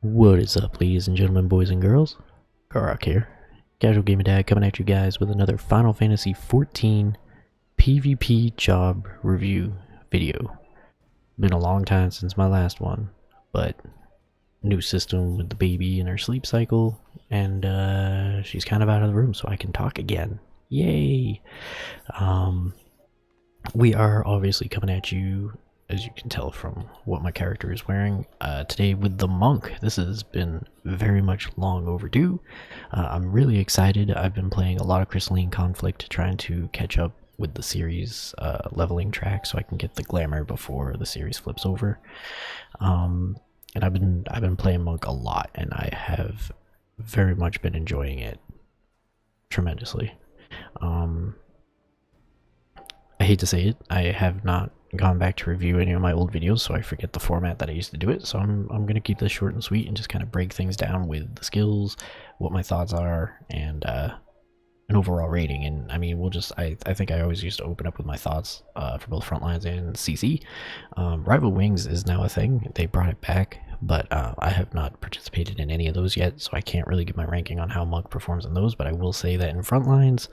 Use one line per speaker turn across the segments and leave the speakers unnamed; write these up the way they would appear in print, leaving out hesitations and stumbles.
What is up, ladies and gentlemen, boys and girls? Karak here, Casual Gamer Dad, coming at you guys with another Final Fantasy XIV PvP job review video. Been a long time since my last one, but new system with the baby in her sleep cycle, and she's kind of out of the room, so I can talk again. Yay! We are obviously coming at you, as you can tell from what my character is wearing, today with the monk. This has been very much long overdue. I'm really excited. I've been playing a lot of Crystalline Conflict, trying to catch up with the series leveling track so I can get the glamour before the series flips over. And I've been playing monk a lot, and I have very much been enjoying it tremendously. I hate to say it, I have not gone back to review any of my old videos, so I forget the format that I used to do it. So I'm gonna keep this short and sweet and just kind of break things down with the skills, what my thoughts are, and an overall rating. And I mean, I think I always used to open up with my thoughts for both Frontlines and CC. Rival Wings is now a thing. They brought it back, but I have not participated in any of those yet, so I can't really give my ranking on how Monk performs in those. But I will say that in Frontlines,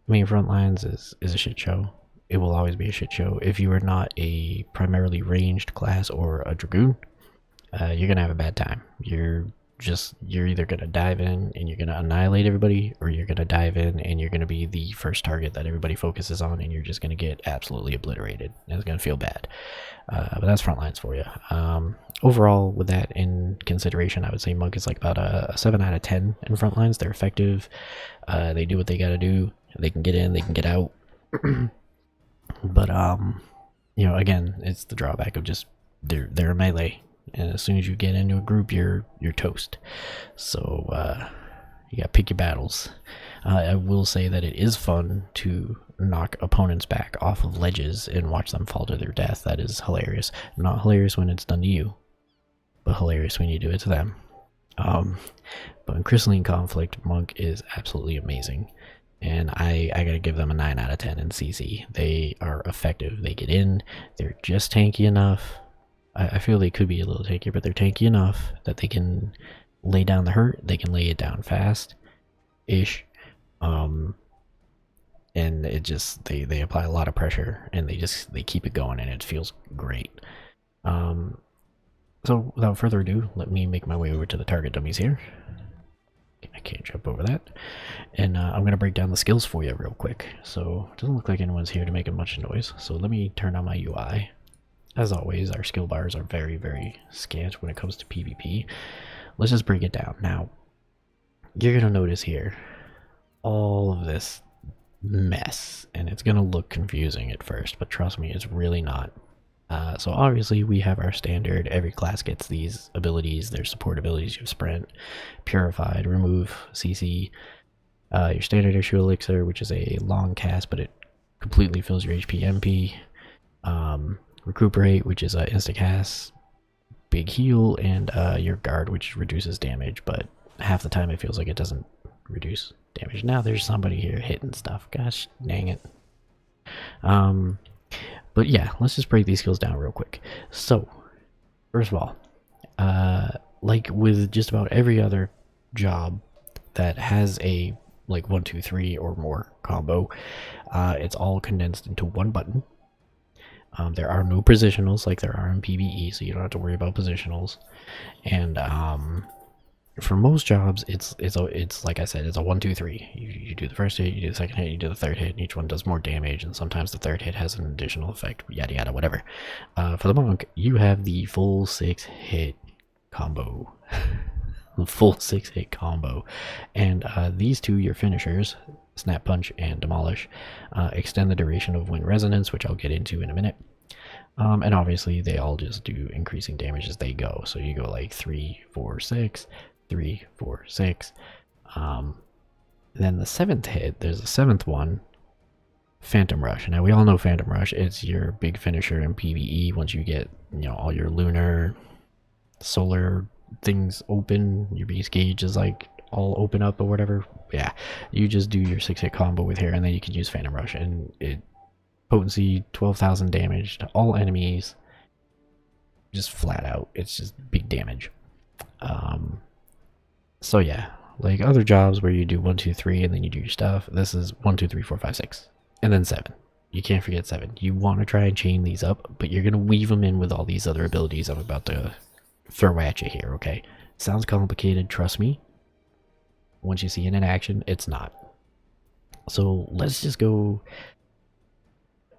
Frontlines is a shit show. It will always be a shit show. If you are not a primarily ranged class or a Dragoon, you're gonna have a bad time. You're either gonna dive in and you're gonna annihilate everybody, or you're gonna dive in and you're gonna be the first target that everybody focuses on, and you're just gonna get absolutely obliterated. And it's gonna feel bad. But that's Frontlines for you. Overall, with that in consideration, I would say Monk is like about a 7 out of 10 in Frontlines. They're effective. They do what they gotta do. They can get in, they can get out. But again, it's the drawback of just they're a melee, and as soon as you get into a group, you're toast. So you gotta pick your battles. I will say that it is fun to knock opponents back off of ledges and watch them fall to their death. That is hilarious. Not hilarious when it's done to you, but hilarious when you do it to them. But in Crystalline Conflict, Monk is absolutely amazing. And I gotta give them a 9 out of 10 in CC. They are effective. They get in. They're just tanky enough. I feel they could be a little tankier, but they're tanky enough that they can lay down the hurt. They can lay it down fast-ish. And it just, they apply a lot of pressure, and they keep it going, and it feels great. So without further ado, let me make my way over to the target dummies here. I can't jump over that. And I'm going to break down the skills for you real quick. So it doesn't look like anyone's here to make much noise. So let me turn on my UI. As always, our skill bars are very, very scant when it comes to PvP. Let's just break it down. Now, you're going to notice here all of this mess. And it's going to look confusing at first, but trust me, it's really not. So obviously we have our standard, every class gets these abilities, their support abilities. You have Sprint, Purified, Remove, CC, your standard issue Elixir, which is a long cast, but it completely fills your HP MP, Recuperate, which is a insta cast, big heal, and your Guard, which reduces damage, but half the time it feels like it doesn't reduce damage. Now there's somebody here hitting stuff, gosh dang it. But yeah, let's just break these skills down real quick. So, first of all, like with just about every other job that has a like 1, 2, 3 or more combo, it's all condensed into one button. There are no positionals like there are in PvE, so you don't have to worry about positionals. And for most jobs, it's like I said, it's a 1, 2, 3. You do the first hit, you do the second hit, you do the third hit, and each one does more damage, and sometimes the third hit has an additional effect, yada yada, whatever. For the monk, you have the full 6-hit combo. The full 6-hit combo. And these two, your finishers, Snap Punch and Demolish, extend the duration of Wind Resonance, which I'll get into in a minute. And obviously they all just do increasing damage as they go. So you go like 3, 4, 6, 3, 4, 6. Then the 7th hit, there's a 7th one, Phantom Rush. Now we all know Phantom Rush. It's your big finisher in PvE. Once you get all your lunar, solar things open, your base gauge is like all open up or whatever. Yeah, you just do your 6-hit combo with here, and then you can use Phantom Rush, and it potency 12,000 damage to all enemies, just flat out. It's just big damage. So yeah, like other jobs where you do 1, 2, 3, and then you do your stuff. This is 1, 2, 3, 4, 5, 6, and then 7. You can't forget 7. You want to try and chain these up, but you're gonna weave them in with all these other abilities I'm about to throw at you here. Okay, sounds complicated. Trust me. Once you see it in action, it's not. So let's just go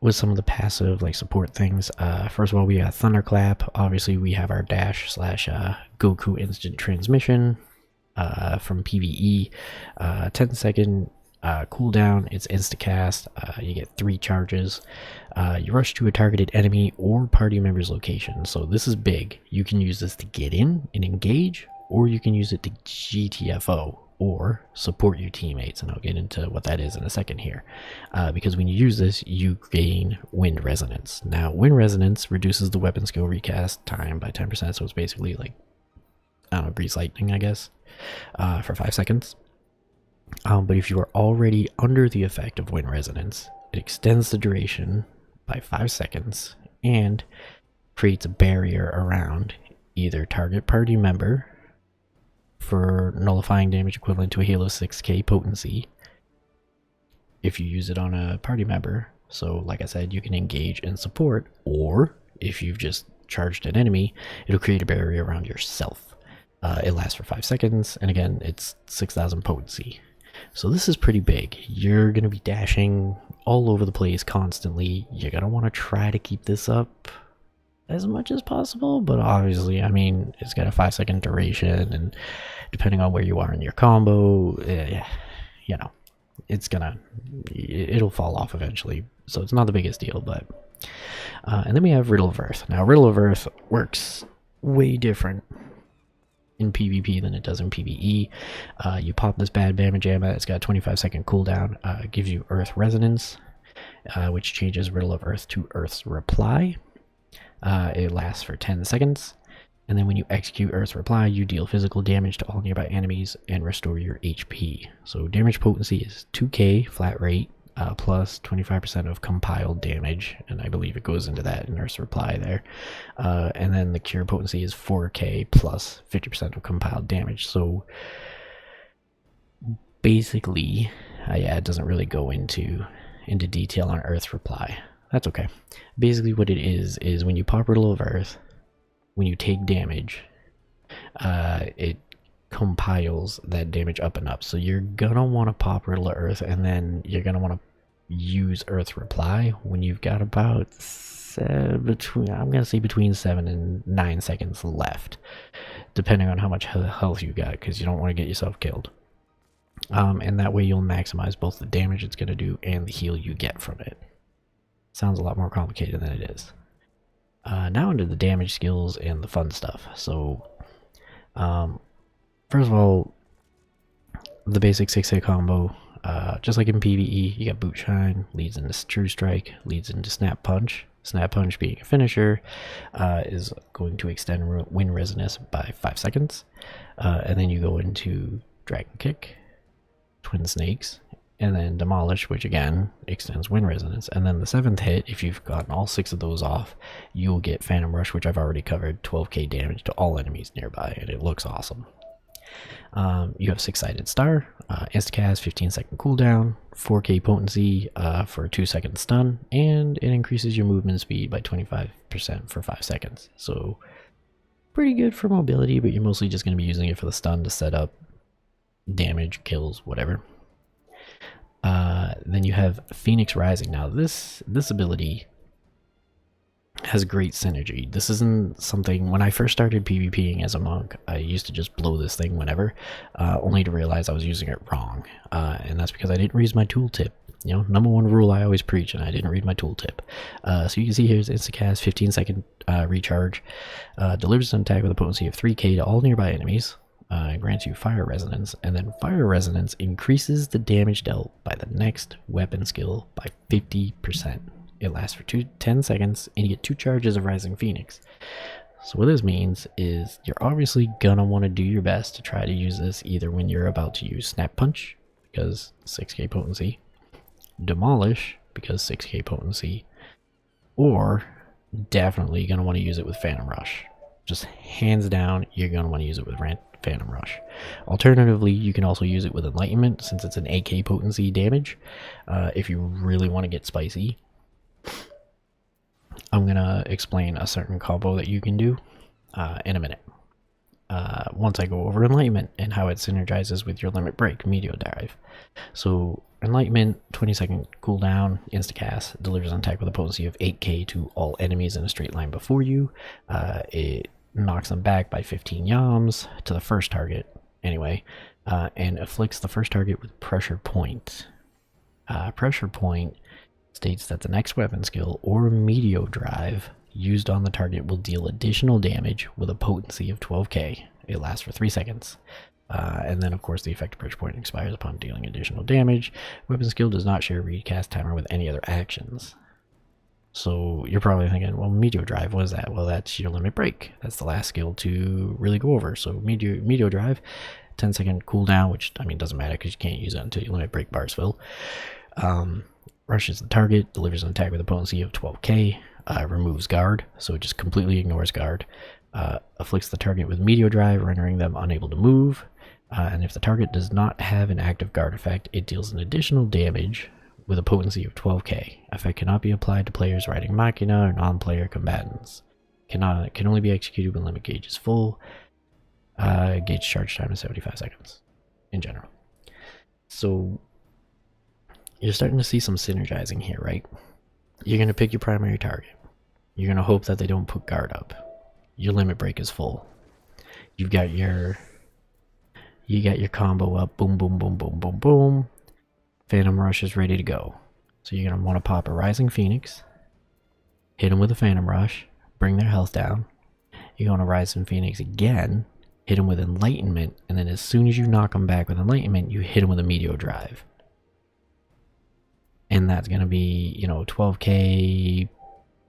with some of the passive like support things. First of all, we got Thunderclap. Obviously, we have our dash slash Goku instant transmission from PvE. 10-second cooldown. It's instacast. You get 3 charges. You rush to a targeted enemy or party member's location. So this is big. You can use this to get in and engage, or you can use it to GTFO or support your teammates, and I'll get into what that is in a second here. Because when you use this, you gain Wind Resonance. Now, Wind Resonance reduces the weapon skill recast time by 10%, so it's basically like, I don't know, Grease Lightning, I guess, for 5 seconds. But if you are already under the effect of Wind Resonance, it extends the duration by 5 seconds and creates a barrier around either target party member for nullifying damage equivalent to a heal of 6k potency if you use it on a party member. So like I said, you can engage and support, or if you've just charged an enemy, it'll create a barrier around yourself. It lasts for 5 seconds, and again, it's 6000 potency. So this is pretty big. You're going to be dashing all over the place constantly. You're going to want to try to keep this up as much as possible, but obviously, I mean, it's got a 5-second duration, and depending on where you are in your combo, you know, it'll fall off eventually, so it's not the biggest deal. But and then we have Riddle of Earth. Now, Riddle of Earth works way different in PvP than it does in PvE. You pop this bad Bama Jamma. It's got a 25-second cooldown. Gives you Earth Resonance, which changes Riddle of Earth to Earth's Reply. It lasts for 10 seconds, and then when you execute Earth's Reply, you deal physical damage to all nearby enemies and restore your HP. So damage potency is 2k flat rate, plus 25% of compiled damage, and I believe it goes into that in Earth's Reply there. And then the cure potency is 4k plus 50% of compiled damage. So basically, yeah, it doesn't really go into detail on Earth's Reply. That's okay. Basically what it is when you pop Riddle of Earth, when you take damage, it compiles that damage up and up. So you're gonna want to pop Riddle of Earth, and then you're gonna want to use Earth's Reply when you've got about between 7 and 9 seconds left, depending on how much health you got, because you don't want to get yourself killed. And that way you'll maximize both the damage it's gonna do and the heal you get from it. Sounds a lot more complicated than it is. Now into the damage skills and the fun stuff. So, first of all, the basic 6-hit combo, just like in PvE, you got Boot Shine, leads into True Strike, leads into Snap Punch. Snap Punch being a finisher, is going to extend Wind Resonance by 5 seconds. And then you go into Dragon Kick, Twin Snakes, and then Demolish, which again extends Wind Resonance. And then the 7th hit, if you've gotten all 6 of those off, you'll get Phantom Rush, which I've already covered, 12k damage to all enemies nearby, and it looks awesome. You have 6-sided Star, Instacast, 15-second cooldown, 4k potency for a 2-second stun, and it increases your movement speed by 25% for 5 seconds. So pretty good for mobility, but you're mostly just going to be using it for the stun to set up damage, kills, whatever. Then you have Phoenix Rising. Now this ability has great synergy. This isn't something, when I first started PvPing as a monk, I used to just blow this thing whenever, only to realize I was using it wrong. And that's because I didn't read my tooltip. You know, #1 rule I always preach, and I didn't read my tooltip. So you can see here's Instacast, 15-second recharge, delivers an attack with a potency of 3k to all nearby enemies. It grants you Fire Resonance, and then Fire Resonance increases the damage dealt by the next weapon skill by 50%. It lasts for 10 seconds, and you get 2 charges of Rising Phoenix. So what this means is you're obviously gonna want to do your best to try to use this either when you're about to use Snap Punch, because 6k potency, Demolish, because 6k potency, or definitely gonna want to use it with Phantom Rush. Just hands down, you're going to want to use it with Phantom Rush. Alternatively, you can also use it with Enlightenment since it's an AK potency damage. If you really want to get spicy, I'm going to explain a certain combo that you can do in a minute. Once I go over Enlightenment and how it synergizes with your Limit Break Meteor Dive. So Enlightenment, 20-second cooldown, instacast, delivers an attack with a potency of 8k to all enemies in a straight line before you. It knocks them back by 15 yams to the first target, anyway, and afflicts the first target with Pressure Point. Pressure Point states that the next weapon skill or Meteor Drive used on the target will deal additional damage with a potency of 12k. It lasts for 3 seconds. And then, of course, the effective pressure point expires upon dealing additional damage. Weapon skill does not share a recast timer with any other actions. So you're probably thinking, well, Meteor Drive, what is that? Well, that's your Limit Break. That's the last skill to really go over. So Meteor Drive, 10-second cooldown, which, I mean, doesn't matter because you can't use it until your Limit Break bars fill. Rushes the target, delivers an attack with a potency of 12k, removes guard, so it just completely ignores guard. Afflicts the target with Meteor Drive, rendering them unable to move. And if the target does not have an active guard effect, it deals an additional damage with a potency of 12k. Effect cannot be applied to players riding Machina or non-player combatants. Can only be executed when limit gauge is full. Gauge charge time is 75 seconds in general. So you're starting to see some synergizing here, right? You're going to pick your primary target. You're going to hope that they don't put guard up. Your limit break is full. You got your combo up. Boom, boom, boom, boom, boom, boom. Phantom Rush is ready to go. So you're going to want to pop a Rising Phoenix. Hit them with a Phantom Rush. Bring their health down. You're going to Rising Phoenix again. Hit them with Enlightenment. And then as soon as you knock them back with Enlightenment, you hit them with a Meteor Drive. And that's going to be, 12k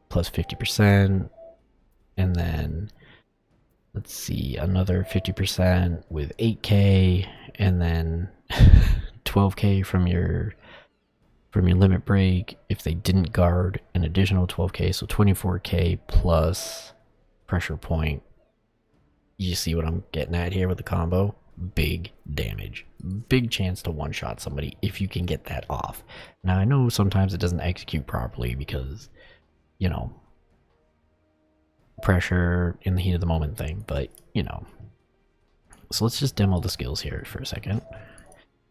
plus 50%. And then, let's see, another 50% with 8k. And then 12k from your limit break. If they didn't guard, an additional 12k. So 24k plus pressure point. You see what I'm getting at here with the combo? Big damage. Big chance to one-shot somebody if you can get that off. Now, I know sometimes it doesn't execute properly because, pressure in the heat of the moment thing, but, So let's just demo the skills here for a second.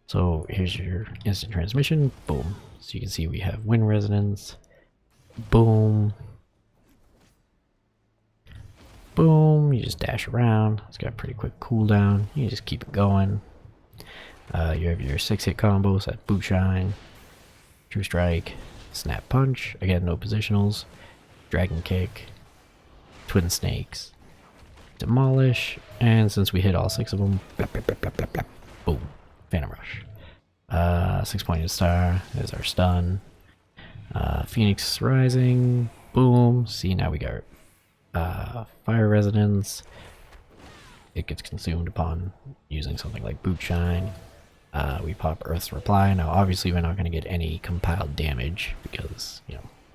So here's your instant transmission. Boom. So you can see we have wind resonance. Boom. Boom, you just dash around. It's got a pretty quick cooldown. You just keep it going. You have your 6-hit combos, that Boot Shine, True Strike, Snap Punch, again no positionals, Dragon Kick, Twin Snakes, Demolish, and since we hit all 6 of them, blap, blap, blap, blap, blap, blap, boom, Phantom Rush. 6-pointed star, there's our stun. Phoenix Rising, boom, see now we got Fire Resonance. It gets consumed upon using something like Boot Shine. We pop Earth's Reply. Now obviously we're not going to get any compiled damage because,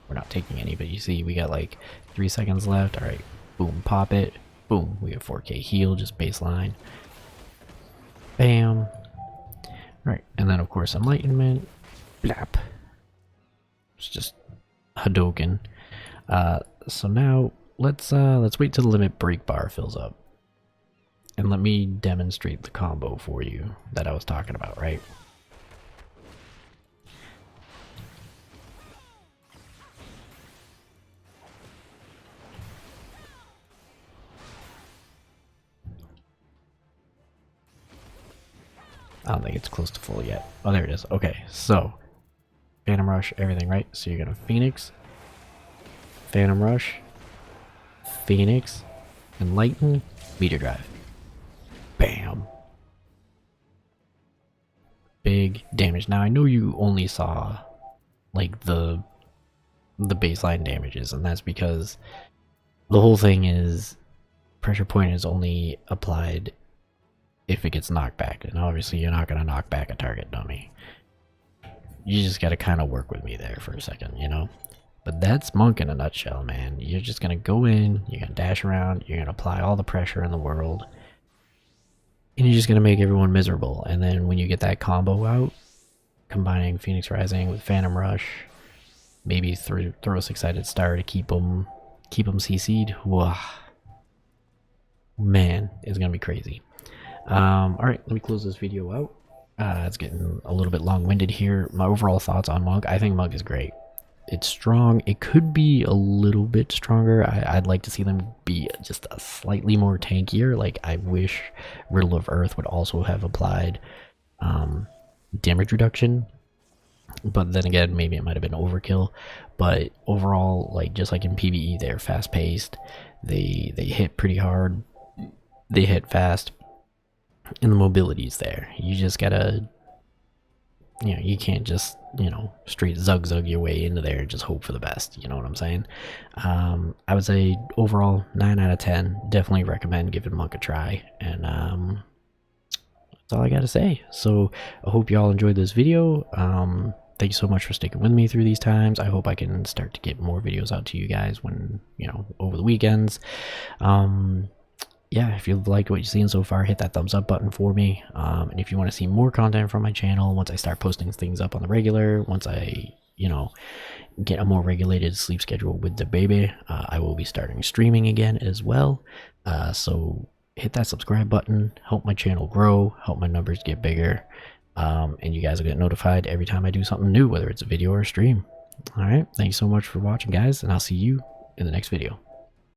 we're not taking any, but you see we got like 3 seconds left. Alright, boom, pop it. Boom, we have 4k heal, just baseline. Bam. Right, and then of course Enlightenment. Blap. It's just Hadouken. So now let's wait till the limit break bar fills up. And let me demonstrate the combo for you that I was talking about, right? I don't think it's close to full yet. Oh, there it is. Okay, so Phantom Rush, everything, right? So you're gonna Phoenix, Phantom Rush, Phoenix, Enlighten, Meteor Drive. Bam. Big damage. Now I know you only saw like the baseline damages, and that's because the whole thing is pressure point is only applied if it gets knocked back, and obviously you're not going to knock back a target dummy. You just got to kind of work with me there for a second, But that's Monk in a nutshell, man. You're just gonna go in, you're gonna dash around, you're gonna apply all the pressure in the world, and you're just gonna make everyone miserable. And then when you get that combo out, combining Phoenix Rising with Phantom Rush, maybe throw a Six-Sided Star to keep them CC'd. Whoa. Man, it's gonna be crazy. Alright, let me close this video out. It's getting a little bit long-winded here. My overall thoughts on Monk: I think Monk is great. It's strong. It could be a little bit stronger. I'd like to see them be just a slightly more tankier. Like, I wish Riddle of Earth would also have applied damage reduction, but then again, maybe it might have been overkill. But overall, like, just like in PvE, they're fast-paced. They hit pretty hard. They hit fast, and the mobility's there. You just gotta, you know, you can't just, you know, straight zug your way into there and just hope for the best. You know what I'm saying? I would say overall 9 out of 10. Definitely recommend giving Monk a try. And that's all I gotta say. So I hope you all enjoyed this video. Thank you so much for sticking with me through these times. I hope I can start to get more videos out to you guys when, you know, over the weekends. Yeah, if you liked what you've seen so far, hit that thumbs up button for me. And if you want to see more content from my channel, once I start posting things up on the regular, once I, you know, get a more regulated sleep schedule with the baby, I will be starting streaming again as well. So hit that subscribe button, help my channel grow, help my numbers get bigger. And you guys will get notified every time I do something new, whether it's a video or a stream. All right, thanks so much for watching, guys, and I'll see you in the next video.